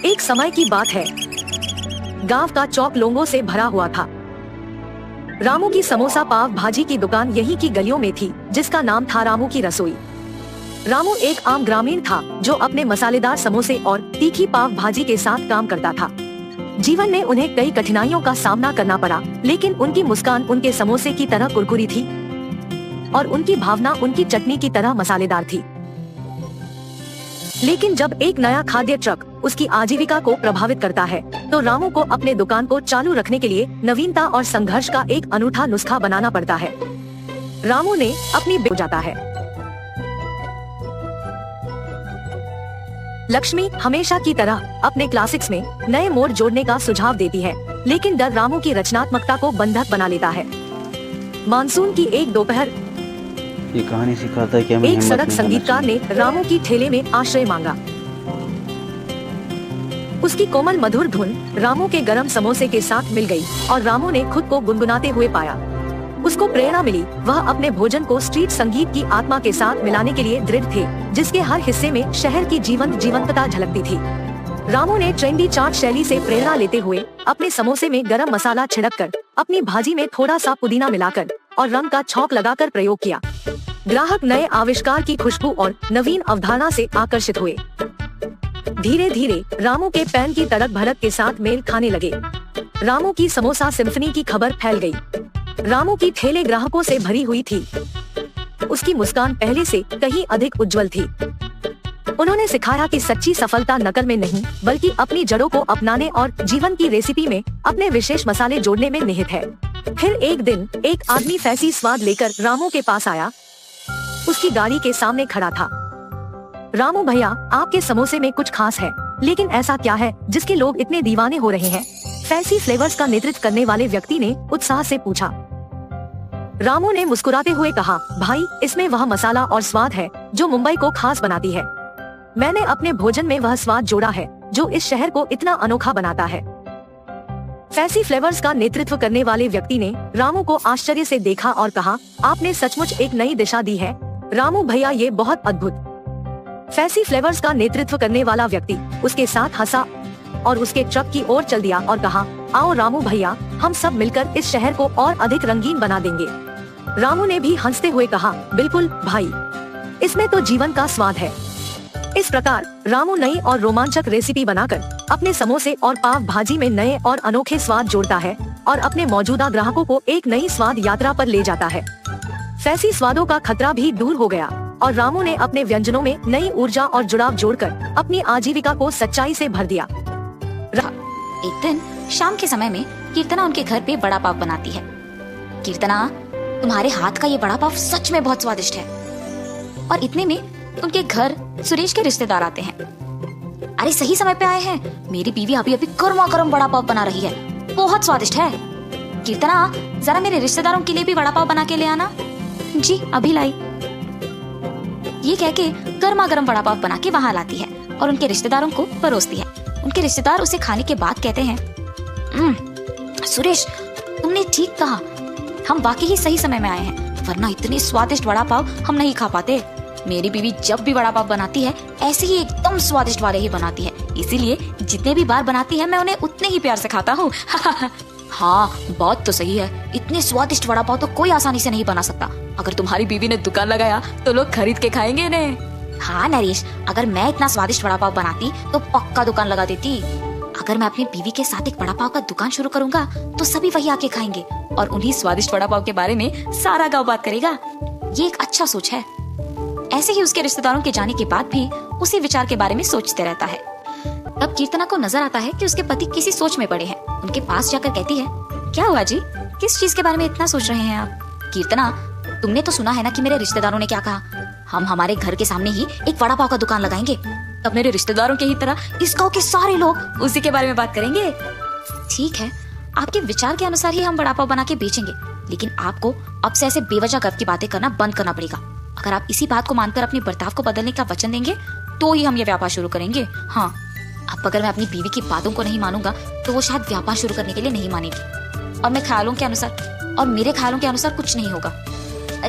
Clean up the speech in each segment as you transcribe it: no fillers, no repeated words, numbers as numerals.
एक समय की बात है, गांव का चौक लोगों से भरा हुआ था। रामू की समोसा पाव भाजी की दुकान यहीं की गलियों में थी, जिसका नाम था रामू की रसोई। रामू एक आम ग्रामीण था जो अपने मसालेदार समोसे और तीखी पाव भाजी के साथ काम करता था। जीवन में उन्हें कई कठिनाइयों का सामना करना पड़ा, लेकिन उनकी मुस्कान उनके समोसे की तरह कुरकुरी थी और उनकी भावना उनकी चटनी की तरह मसालेदार थी। लेकिन जब एक नया खाद्य ट्रक उसकी आजीविका को प्रभावित करता है, तो रामू को अपने दुकान को चालू रखने के लिए नवीनता और संघर्ष का एक अनूठा नुस्खा बनाना पड़ता है। रामू ने अपनी हो जाता है। लक्ष्मी हमेशा की तरह अपने क्लासिक्स में नए मोड़ जोड़ने का सुझाव देती है, लेकिन डर रामू की रचनात्मकता को बंधक बना लेता है। मानसून की एक दोपहर ये कहानी सिखाता है कि हमें एक सड़क संगीतकार ने रामू की ठेले में आश्रय मांगा। उसकी कोमल मधुर धुन रामू के गरम समोसे के साथ मिल गई और रामू ने खुद को गुनगुनाते हुए पाया। उसको प्रेरणा मिली। वह अपने भोजन को स्ट्रीट संगीत की आत्मा के साथ मिलाने के लिए दृढ़ थे, जिसके हर हिस्से में शहर की जीवंतता झलकती थी। रामू ने ट्रेंडी चाट शैली से प्रेरणा लेते हुए अपने समोसे में गरम मसाला छिड़ककर, अपनी भाजी में थोड़ा सा पुदीना मिलाकर और रंग का छौंक लगाकर प्रयोग किया। ग्राहक नए आविष्कार की खुशबू और नवीन अवधारणा से आकर्षित हुए। धीरे धीरे रामू के पैन की तड़क भड़क के साथ मेल खाने लगे। रामू की समोसा सिम्फनी की खबर फैल गई। रामू की ठेले ग्राहकों से भरी हुई थी। उसकी मुस्कान पहले से कहीं अधिक उज्जवल थी। उन्होंने सिखाया कि सच्ची सफलता नकल में नहीं, बल्कि अपनी जड़ों को अपनाने और जीवन की रेसिपी में अपने विशेष मसाले जोड़ने में निहित है। फिर एक दिन एक आदमी फैंसी स्वाद लेकर रामू के पास आया। उसकी गाड़ी के सामने खड़ा था। रामू भैया, आपके समोसे में कुछ खास है, लेकिन ऐसा क्या है जिसके लोग इतने दीवाने हो रहे हैं? फैंसी फ्लेवर्स का नेतृत्व करने वाले व्यक्ति ने उत्साह से पूछा। रामू ने मुस्कुराते हुए कहा, भाई, इसमें वह मसाला और स्वाद है जो मुंबई को खास बनाती है। मैंने अपने भोजन में वह स्वाद जोड़ा है जो इस शहर को इतना अनोखा बनाता है। फैंसी फ्लेवर्स का नेतृत्व करने वाले व्यक्ति ने रामू को आश्चर्य से देखा और कहा, आपने सचमुच एक नई दिशा दी है रामू भैया, ये बहुत अद्भुत। फैंसी फ्लेवर्स का नेतृत्व करने वाला व्यक्ति उसके साथ हंसा और उसके ट्रक की ओर चल दिया और कहा, आओ रामू भैया, हम सब मिलकर इस शहर को और अधिक रंगीन बना देंगे। रामू ने भी हंसते हुए कहा, बिल्कुल भाई, इसमें तो जीवन का स्वाद है। इस प्रकार रामू नई और रोमांचक रेसिपी बनाकर अपने समोसे और पाव भाजी में नए और अनोखे स्वाद जोड़ता है और अपने मौजूदा ग्राहकों को एक नई स्वाद यात्रा पर ले जाता है। फैंसी स्वादों का खतरा भी दूर हो गया और रामू ने अपने व्यंजनों में नई ऊर्जा और जुड़ाव जोड़कर अपनी आजीविका को सच्चाई से भर दिया। एक दिन शाम के समय में कीर्तना उनके घर पे बड़ा पाव बनाती है। कीर्तना, तुम्हारे हाथ का ये बड़ा पाव सच में बहुत स्वादिष्ट है। और इतने में उनके घर सुरेश के रिश्तेदार आते हैं। अरे सही समय पे आए हैं, मेरी बीवी अभी अभी गर्मा गर्म बड़ा पाव बना रही है, बहुत स्वादिष्ट है। कीर्तना, जरा मेरे रिश्तेदारों के लिए भी बड़ा पाव बना के ले आना। जी अभी लाई। ये कह के गर्मा गर्म बड़ा पाव बना के वहाँ लाती है और उनके रिश्तेदारों को परोसती है। उनके रिश्तेदार उसे खाने के बाद कहते हैं, सुरेश, तुमने ठीक कहा, हम वाकई ही सही समय में आए हैं, वरना इतने स्वादिष्ट बड़ा पाव हम नहीं खा पाते। मेरी बीवी जब भी बड़ा पाव बनाती है ऐसे ही एकदम स्वादिष्ट वाले ही बनाती है, इसीलिए जितने भी बार बनाती है मैं उन्हें उतने ही प्यार से खाता हूँ। हाँ, बात तो सही है, इतने स्वादिष्ट वड़ा पाव तो कोई आसानी से नहीं बना सकता। अगर तुम्हारी बीवी ने दुकान लगाया तो लोग खरीद के खाएंगे इन्हें। हाँ नरेश, अगर मैं इतना स्वादिष्ट वड़ा पाव बनाती तो पक्का दुकान लगा देती। अगर मैं अपनी बीवी के साथ एक वड़ा पाव का दुकान शुरू करूंगा तो सभी वही आके खाएंगे और उन्हीं स्वादिष्ट वड़ा पाव के बारे में सारा गाँव बात करेगा। ये एक अच्छा सोच है। ऐसे ही उसके रिश्तेदारों के जाने के बाद भी उसी विचार के बारे में सोचते रहता है। तब कीर्तना को नजर आता है कि उसके पति किसी सोच में पड़े हैं। उनके पास जाकर कहती है, क्या हुआ जी, किस चीज के बारे में इतना सोच रहे हैं आप? कीर्तना, तुमने तो सुना है ना कि मेरे रिश्तेदारों ने क्या कहा, हम हमारे घर के सामने ही एक वड़ा पाव का दुकान लगाएंगे। तब मेरे रिश्तेदारों के ही तरह इस गांव के सारे लोग उसी के बारे में बात करेंगे। ठीक है, आपके विचार के अनुसार ही हम वड़ा पाव बना के बेचेंगे, लेकिन आपको अब से ऐसे बेवजह गर्व की बातें करना बंद करना पड़ेगा। अगर आप इसी बात को मानकर अपने बर्ताव को बदलने का वचन देंगे तो ही हम ये व्यापार शुरू करेंगे। हाँ, अब अगर मैं अपनी बीवी की बातों को नहीं मानूंगा तो वो शायद व्यापार शुरू करने के लिए नहीं मानेगी और मेरे ख्यालों के अनुसार कुछ नहीं होगा।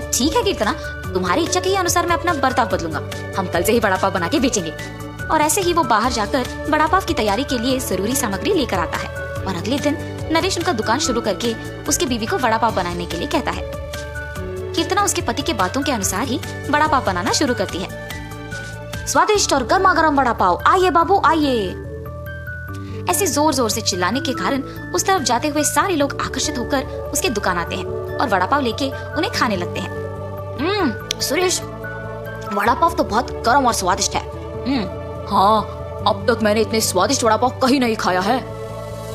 ठीक है कीर्तना, तुम्हारी इच्छा के अनुसार मैं अपना बर्ताव बदलूंगा। हम कल से ही वड़ा पाव बना के बेचेंगे। और ऐसे ही वो बाहर जाकर वड़ा पाव की तैयारी के लिए जरूरी सामग्री लेकर आता है। और अगले दिन नरेश उनका दुकान शुरू करके उसकी बीवी को वड़ा पाव बनाने के लिए कहता है। कीर्तना उसके पति के बातों के अनुसार ही वड़ा पाव बनाना शुरू करती है। स्वादिष्ट और गर्मा गर्म वड़ा पाव, आइए बाबू आइए। ऐसे जोर जोर से चिल्लाने के कारण उस तरफ जाते हुए सारे लोग आकर्षित होकर उसके दुकान आते हैं और वड़ा पाव लेके उन्हें खाने लगते हैं। सुरेश, वड़ा पाव तो बहुत गर्म और स्वादिष्ट है। हाँ, अब तक मैंने इतने स्वादिष्ट वड़ा पाव कहीं नहीं खाया है।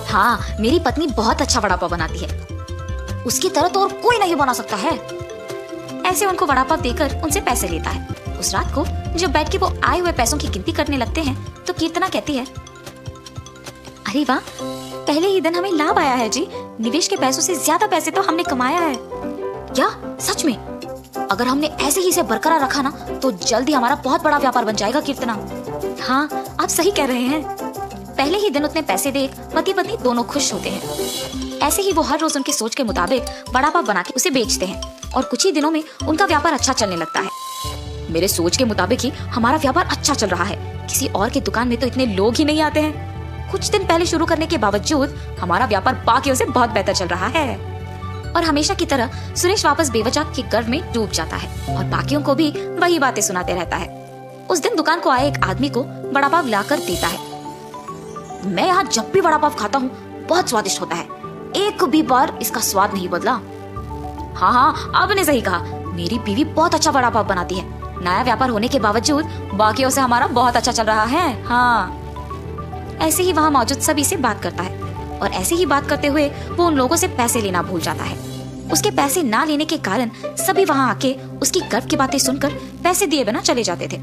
हाँ, मेरी पत्नी बहुत अच्छा वड़ा पाव बनाती है, उसकी तरह तो और कोई नहीं बना सकता है। ऐसे उनको वड़ा पाव देकर उनसे पैसे लेता है। उस रात को जब बैठ के वो आए हुए पैसों की गिनती करने लगते हैं तो कीर्तना कहती है, अरे वाह, पहले ही दिन हमें लाभ आया है जी। निवेश के पैसों से ज्यादा पैसे तो हमने कमाया है। क्या सच में? अगर हमने ऐसे ही इसे बरकरार रखा ना तो जल्दी हमारा बहुत बड़ा व्यापार बन जाएगा कीर्तना। हाँ, आप सही कह रहे हैं। पहले ही दिन उतने पैसे देख पति पत्नी दोनों खुश होते हैं। ऐसे ही वो हर रोज उनकी सोच के मुताबिक वड़ा पाव बना के उसे बेचते हैं और कुछ ही दिनों में उनका व्यापार अच्छा चलने लगता है। मेरे सोच के मुताबिक ही हमारा व्यापार अच्छा चल रहा है। किसी और की दुकान में तो इतने लोग ही नहीं आते हैं। कुछ दिन पहले शुरू करने के बावजूद हमारा व्यापार बाकियों से बहुत बेहतर चल रहा है। और हमेशा की तरह सुरेश वापस बेवजह के गर्व में डूब जाता है और बाकियों को भी वही बातें सुनाते रहता है। उस दिन दुकान को आए एक आदमी को वड़ा पाव लाकर देता है। मैं यहाँ जब भी वड़ा पाव खाता हूँ बहुत स्वादिष्ट होता है, एक भी बार इसका स्वाद नहीं बदला। हाँ, आपने सही कहा, मेरी बीवी बहुत अच्छा वड़ा पाव बनाती है। नया व्यापार होने के बावजूद बाकियों से हमारा बहुत अच्छा चल रहा है। हाँ, ऐसे ही वहाँ मौजूद सभी से बात करता है और ऐसे ही बात करते हुए वो उन लोगों से पैसे लेना भूल जाता है। उसके पैसे ना लेने के कारण सभी वहाँ आके उसकी गर्व की बातें सुनकर पैसे दिए बिना चले जाते थे।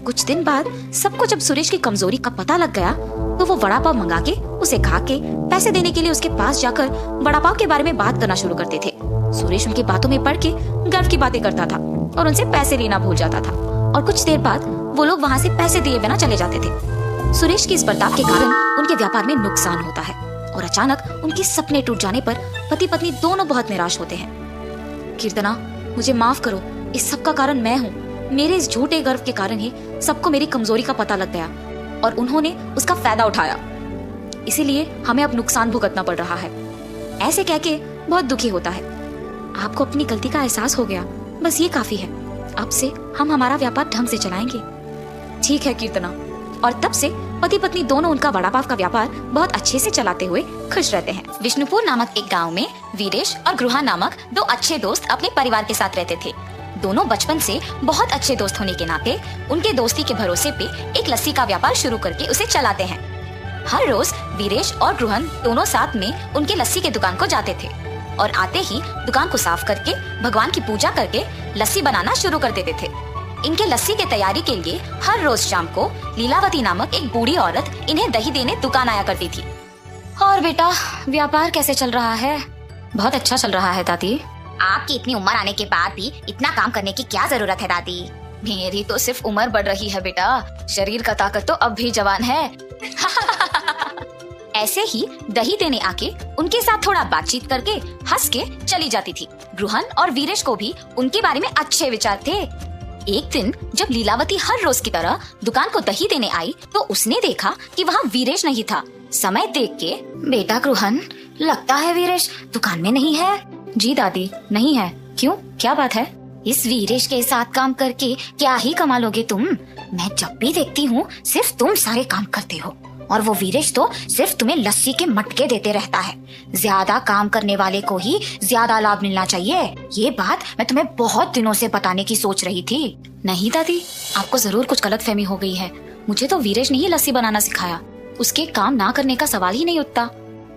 कुछ दिन बाद सबको जब सुरेश की कमजोरी का पता लग गया तो वो वड़ा पाव मंगा के उसे खा के पैसे देने के लिए उसके पास जाकर वड़ा पाव के बारे में बात करना शुरू करते थे। सुरेश उनकी बातों में पड़ के गर्व की बातें करता था और उनसे पैसे लेना भूल जाता था और कुछ देर बाद वो लोग वहाँ से पैसे दिए बिना चले जाते थे। सुरेश के इस बर्ताव के कारण उनके व्यापार में नुकसान होता है और अचानक उनके सपने टूट जाने पर पति पत्नी दोनों बहुत निराश होते हैं। कीर्तना, मुझे माफ करो, इस सब का कारण मैं हूँ। मेरे इस झूठे गर्व के कारण ही सबको मेरी कमजोरी का पता लग गया और उन्होंने उसका फायदा उठाया, इसीलिए हमें अब नुकसान भुगतना पड़ रहा है। ऐसे कह के बहुत दुखी होता है। आपको अपनी गलती का एहसास हो गया, बस ये काफी है। अब से हम हमारा व्यापार ढंग से चलाएंगे। ठीक है कीर्तना। और तब से पति पत्नी दोनों उनका वड़ा पाव का व्यापार बहुत अच्छे से चलाते हुए खुश रहते हैं। विष्णुपुर नामक एक गांव में वीरेश और गृहा नामक दो अच्छे दोस्त अपने परिवार के साथ रहते थे। दोनों बचपन से बहुत अच्छे दोस्त होने के नाते उनके दोस्ती के भरोसे पे एक लस्सी का व्यापार शुरू करके उसे चलाते हैं। हर रोज वीरेश और गृहन दोनों साथ में उनके लस्सी के दुकान को जाते थे और आते ही दुकान को साफ करके भगवान की पूजा करके लस्सी बनाना शुरू कर देते थे। इनके लस्सी के तैयारी के लिए हर रोज शाम को लीलावती नामक एक बूढ़ी औरत इन्हें दही देने दुकान आया करती थी। और बेटा, व्यापार कैसे चल रहा है? बहुत अच्छा चल रहा है दादी। आपकी इतनी उम्र आने के बाद भी इतना काम करने की क्या जरूरत है दादी? मेरी तो सिर्फ उम्र बढ़ रही है बेटा, शरीर का ताकत तो अब भी जवान है। ऐसे ही दही देने आके उनके साथ थोड़ा बातचीत करके हंस के चली जाती थी। गृहन और वीरेश को भी उनके बारे में अच्छे विचार थे। एक दिन जब लीलावती हर रोज की तरह दुकान को दही देने आई तो उसने देखा कि वहाँ वीरेश नहीं था। समय देख के, बेटा गृहन, लगता है वीरेश दुकान में नहीं है। जी दादी, नहीं है। क्यों, क्या बात है? इस वीरेश के साथ काम करके क्या ही कमा लोगे तुम? मैं जब भी देखती हूँ सिर्फ तुम सारे काम करते हो और वो वीरेश तो सिर्फ तुम्हें लस्सी के मटके देते रहता है। ज्यादा काम करने वाले को ही ज्यादा लाभ मिलना चाहिए। ये बात मैं तुम्हें बहुत दिनों से बताने की सोच रही थी। नहीं दादी, आपको जरूर कुछ गलतफहमी हो गई है। मुझे तो वीरेश ने ही लस्सी बनाना सिखाया। उसके काम ना करने का सवाल ही नहीं उठता।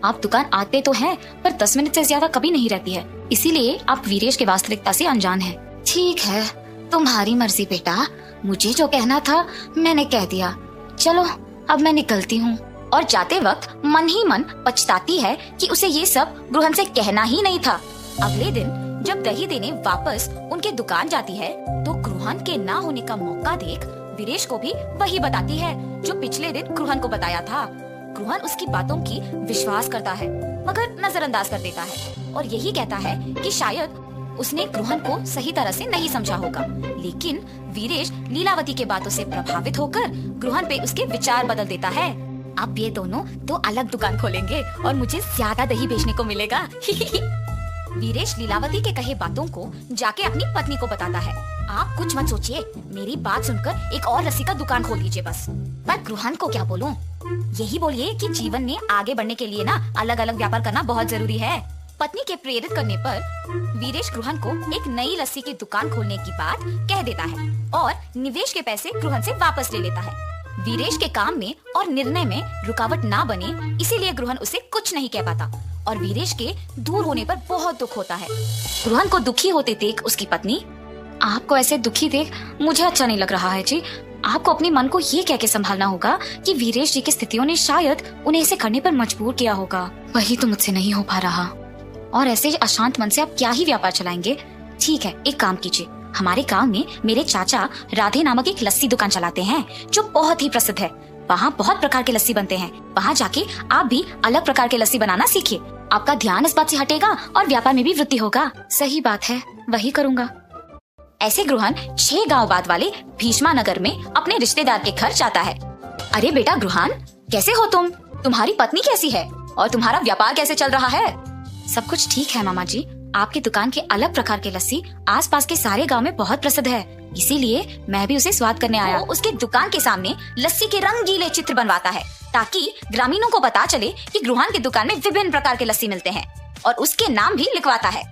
आप दुकान आते तो हैं, पर 10 मिनट से ज्यादा कभी नहीं रहती है, इसीलिए आप वीरेश की वास्तविकता से अनजान हैं। ठीक है, तुम्हारी मर्जी बेटा। मुझे जो कहना था मैंने कह दिया। चलो अब मैं निकलती हूँ। और जाते वक्त मन ही मन पछताती है कि उसे ये सब गृहन से कहना ही नहीं था। अगले दिन जब दही देने वापस उनके दुकान जाती है तो गृहन के ना होने का मौका देख वीरेश को भी वही बताती है जो पिछले दिन गृहन को बताया था। गृहन उसकी बातों की विश्वास करता है मगर नजरअंदाज कर देता है और यही कहता है कि शायद उसने ग्रहण को सही तरह से नहीं समझा होगा, लेकिन वीरेश लीलावती के बातों से प्रभावित होकर ग्रहण पे उसके विचार बदल देता है। अब ये दोनों दो अलग दुकान खोलेंगे और मुझे ज्यादा दही बेचने को मिलेगा। वीरेश लीलावती के कहे बातों को जाके अपनी पत्नी को बताता है। आप कुछ मत सोचिए, मेरी बात सुनकर एक और लस्सी का दुकान खोल दीजिए बस। पर ग्रहण को क्या बोलूं? यही बोलिए कि जीवन में आगे बढ़ने के लिए ना अलग अलग व्यापार करना बहुत जरूरी है। पत्नी के प्रेरित करने पर वीरेश ग्रहण को एक नई लस्सी की दुकान खोलने की बात कह देता है और निवेश के पैसे ग्रहण से वापस ले लेता है। वीरेश के काम में और निर्णय में रुकावट ना बने, इसीलिए ग्रहण उसे कुछ नहीं कह पाता और वीरेश के दूर होने पर बहुत दुख होता है। ग्रहण को दुखी होते देख उसकी पत्नी, आपको ऐसे दुखी देख मुझे अच्छा नहीं लग रहा है जी। आपको अपने मन को ये कह के संभालना होगा कि वीरेश जी की स्थितियों ने शायद उन्हें ऐसे करने पर मजबूर किया होगा। वही तो मुझसे नहीं हो पा रहा, और ऐसे अशांत मन से आप क्या ही व्यापार चलाएंगे। ठीक है, एक काम कीजिए, हमारे गांव में मेरे चाचा राधे नामक एक लस्सी दुकान चलाते हैं जो बहुत ही प्रसिद्ध है। वहाँ बहुत प्रकार के लस्सी बनते हैं। वहाँ जाके आप भी अलग प्रकार के लस्सी बनाना सीखिए। आपका ध्यान इस बात से हटेगा और व्यापार में भी वृद्धि होगा। सही बात है, वही करूँगा। ऐसे ग्रहण 6 गांव बाद वाले भीष्मा नगर में अपने रिश्तेदार के घर जाता है। अरे बेटा ग्रहण, कैसे हो तुम? तुम्हारी पत्नी कैसी है और तुम्हारा व्यापार कैसे चल रहा है? सब कुछ ठीक है मामा जी। आपकी दुकान के अलग प्रकार के लस्सी आसपास के सारे गांव में बहुत प्रसिद्ध है, इसीलिए मैं भी उसे स्वाद करने आया। उसके दुकान के सामने लस्सी के रंगीले चित्र बनवाता है ताकि ग्रामीणों को पता चले कि ग्रहण की दुकान में विभिन्न प्रकार के लस्सी मिलते हैं, और उसके नाम भी लिखवाता है।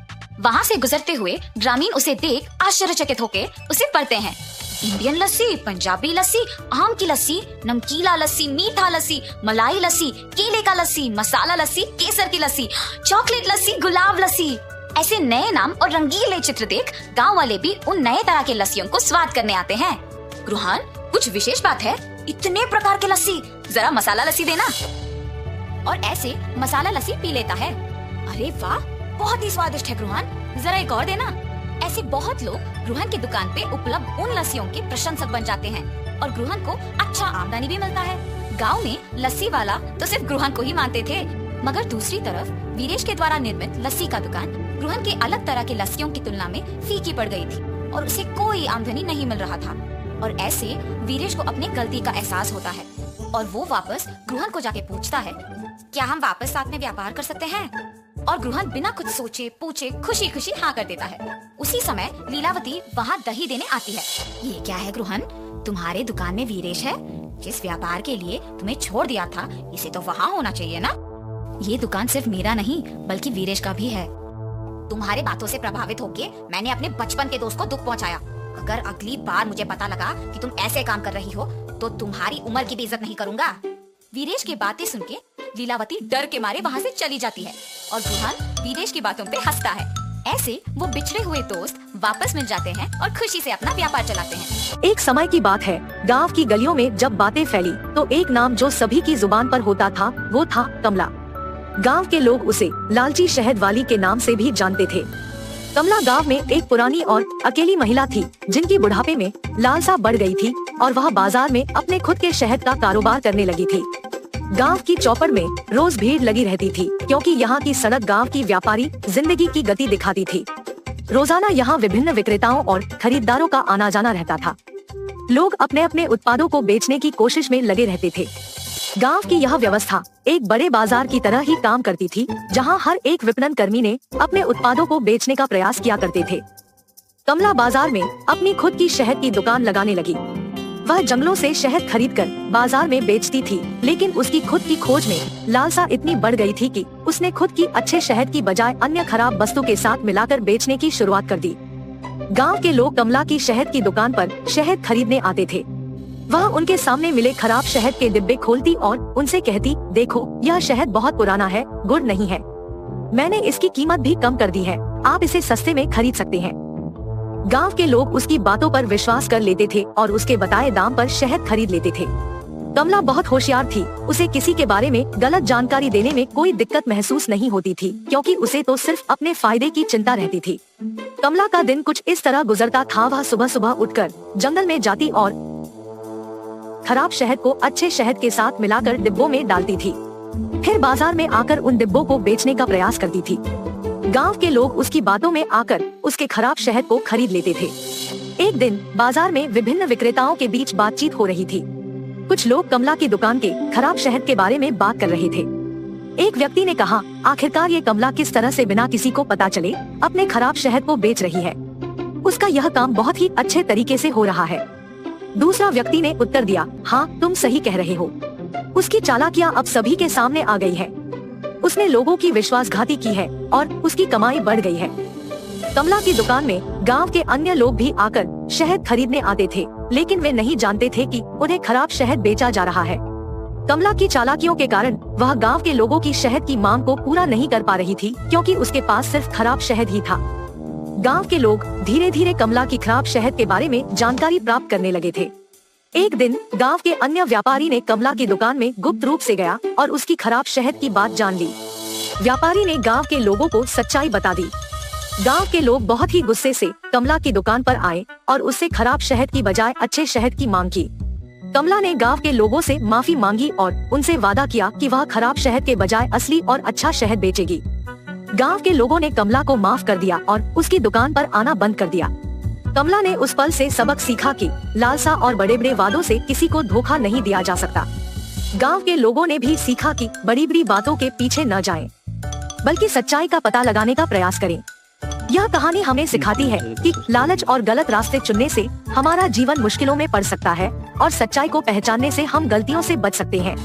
वहाँ से गुजरते हुए ग्रामीण उसे देख आश्चर्यचकित होकर उसे पढ़ते हैं। इंडियन लस्सी, पंजाबी लस्सी, आम की लस्सी, नमकीला लस्सी, मीठा लस्सी, मलाई लस्सी, केले का लस्सी, मसाला लस्सी, केसर की लस्सी, चॉकलेट लस्सी, गुलाब लस्सी। ऐसे नए नाम और रंगीले चित्र देख गांव वाले भी उन नए तरह के लस्सियों को स्वाद करने आते हैं। ग्रहण, कुछ विशेष बात है? इतने प्रकार के लस्सी, जरा मसाला लस्सी देना। और ऐसे मसाला लस्सी पी लेता है। अरे वाह, बहुत ही स्वादिष्ट है ग्रहण, जरा एक और देना। ऐसे बहुत लोग ग्रहण की दुकान पे उपलब्ध उन लस्सियों के प्रशंसक बन जाते हैं और ग्रहण को अच्छा आमदनी भी मिलता है। गांव में लस्सी वाला तो सिर्फ ग्रहण को ही मानते थे, मगर दूसरी तरफ वीरेश के द्वारा निर्मित लस्सी का दुकान ग्रहण के अलग तरह के लस्सियों की तुलना में फीकी पड़ गई थी और उसे कोई आमदनी नहीं मिल रहा था। और ऐसे वीरेश को अपनी गलती का एहसास होता है और वो वापस ग्रहण को जाके पूछता है, क्या हम वापस साथ में व्यापार कर सकते हैं? और ग्रहण बिना कुछ सोचे पूछे खुशी खुशी हाँ कर देता है। उसी समय लीलावती वहाँ दही देने आती है। ये क्या है ग्रहण, तुम्हारे दुकान में वीरेश है? जिस व्यापार के लिए तुम्हें छोड़ दिया था, इसे तो वहाँ होना चाहिए ना। ये दुकान सिर्फ मेरा नहीं बल्कि वीरेश का भी है। तुम्हारे बातों से प्रभावित होके मैंने अपने बचपन के दोस्त को दुख पहुँचाया। अगर अगली बार मुझे पता लगा कि तुम ऐसे काम कर रही हो तो तुम्हारी उम्र की भी इज्जत नहीं करूँगा। वीरेश की बातें सुन के लीलावती डर के मारे वहाँ से चली जाती है और ग्रहण वीरेश की बातों पे हंसता है। ऐसे वो बिछड़े हुए दोस्त वापस मिल जाते हैं और खुशी से अपना व्यापार चलाते हैं। एक समय की बात है, गांव की गलियों में जब बातें फैली तो एक नाम जो सभी की जुबान पर होता था वो था कमला। गांव के लोग उसे लालची शहद वाली के नाम से भी जानते थे। कमला गांव में एक पुरानी और अकेली महिला थी जिनकी बुढ़ापे में लालसा बढ़ गई थी और वह बाजार में अपने खुद के शहद का कारोबार करने लगी थी। गांव की चौपड़ में रोज भीड़ लगी रहती थी क्योंकि यहाँ की सड़क गांव की व्यापारी जिंदगी की गति दिखाती थी। रोजाना यहाँ विभिन्न विक्रेताओं और खरीदारों का आना जाना रहता था। लोग अपने अपने उत्पादों को बेचने की कोशिश में लगे रहते थे। गांव की यह व्यवस्था एक बड़े बाजार की तरह ही काम करती थी, जहां हर एक विपणन कर्मी ने अपने उत्पादों को बेचने का प्रयास किया करते थे। कमला बाजार में अपनी खुद की शहद की दुकान लगाने लगी। वह जंगलों से शहद खरीदकर बाजार में बेचती थी, लेकिन उसकी खुद की खोज में लालसा इतनी बढ़ गई थी कि उसने खुद की अच्छे शहद की बजाय अन्य खराब वस्तु के साथ मिलाकर बेचने की शुरुआत कर दी। गांव के लोग कमला की शहद की दुकान पर शहद खरीदने आते थे। वह उनके सामने मिले खराब शहद के डिब्बे खोलती और उनसे कहती, देखो यह शहद बहुत पुराना है, गुड़ नहीं है। मैंने इसकी कीमत भी कम कर दी है, आप इसे सस्ते में खरीद सकते हैं। गांव के लोग उसकी बातों पर विश्वास कर लेते थे और उसके बताए दाम पर शहद खरीद लेते थे। कमला बहुत होशियार थी, उसे किसी के बारे में गलत जानकारी देने में कोई दिक्कत महसूस नहीं होती थी क्योंकि उसे तो सिर्फ अपने फायदे की चिंता रहती थी। कमला का दिन कुछ इस तरह गुजरता था। वह सुबह सुबह उठकर जंगल में जाती और खराब शहद को अच्छे शहद के साथ मिलाकर डिब्बों में डालती थी। फिर बाजार में आकर उन डिब्बों को बेचने का प्रयास करती थी। गांव के लोग उसकी बातों में आकर उसके खराब शहद को खरीद लेते थे। एक दिन बाजार में विभिन्न विक्रेताओं के बीच बातचीत हो रही थी। कुछ लोग कमला की दुकान के खराब शहद के बारे में बात कर रहे थे। एक व्यक्ति ने कहा, आखिरकार ये कमला किस तरह से बिना किसी को पता चले अपने खराब शहद को बेच रही है। उसका यह काम बहुत ही अच्छे तरीके से हो रहा है। दूसरा व्यक्ति ने उत्तर दिया, हाँ तुम सही कह रहे हो। उसकी चालाकियां अब सभी के सामने आ गई है। उसने लोगों की विश्वासघाती की है और उसकी कमाई बढ़ गई है। कमला की दुकान में गांव के अन्य लोग भी आकर शहद खरीदने आते थे, लेकिन वे नहीं जानते थे कि उन्हें खराब शहद बेचा जा रहा है। कमला की चालाकियों के कारण वह गांव के लोगों की शहद की मांग को पूरा नहीं कर पा रही थी, क्योंकि उसके पास सिर्फ खराब शहद ही था। गांव के लोग धीरे धीरे कमला की खराब शहद के बारे में जानकारी प्राप्त करने लगे थे। एक दिन गांव के अन्य व्यापारी ने कमला की दुकान में गुप्त रूप से गया और उसकी खराब शहद की बात जान ली। व्यापारी ने गांव के लोगों को सच्चाई बता दी। गांव के लोग बहुत ही गुस्से से कमला की दुकान पर आए और उससे खराब शहद की बजाय अच्छे शहद की मांग की। कमला ने गांव के लोगों से माफी मांगी और उनसे वादा किया कि वह खराब शहद के बजाय असली और अच्छा शहद बेचेगी। गांव के लोगों ने कमला को माफ कर दिया और उसकी दुकान पर आना बंद कर दिया। कमला ने उस पल से सबक सीखा कि लालसा और बड़े बड़े वादों से किसी को धोखा नहीं दिया जा सकता। गांव के लोगों ने भी सीखा कि बड़ी बड़ी बातों के पीछे न जाएं, बल्कि सच्चाई का पता लगाने का प्रयास करें। यह कहानी हमें सिखाती है कि लालच और गलत रास्ते चुनने से हमारा जीवन मुश्किलों में पड़ सकता है और सच्चाई को पहचानने से हम गलतियों से बच सकते हैं।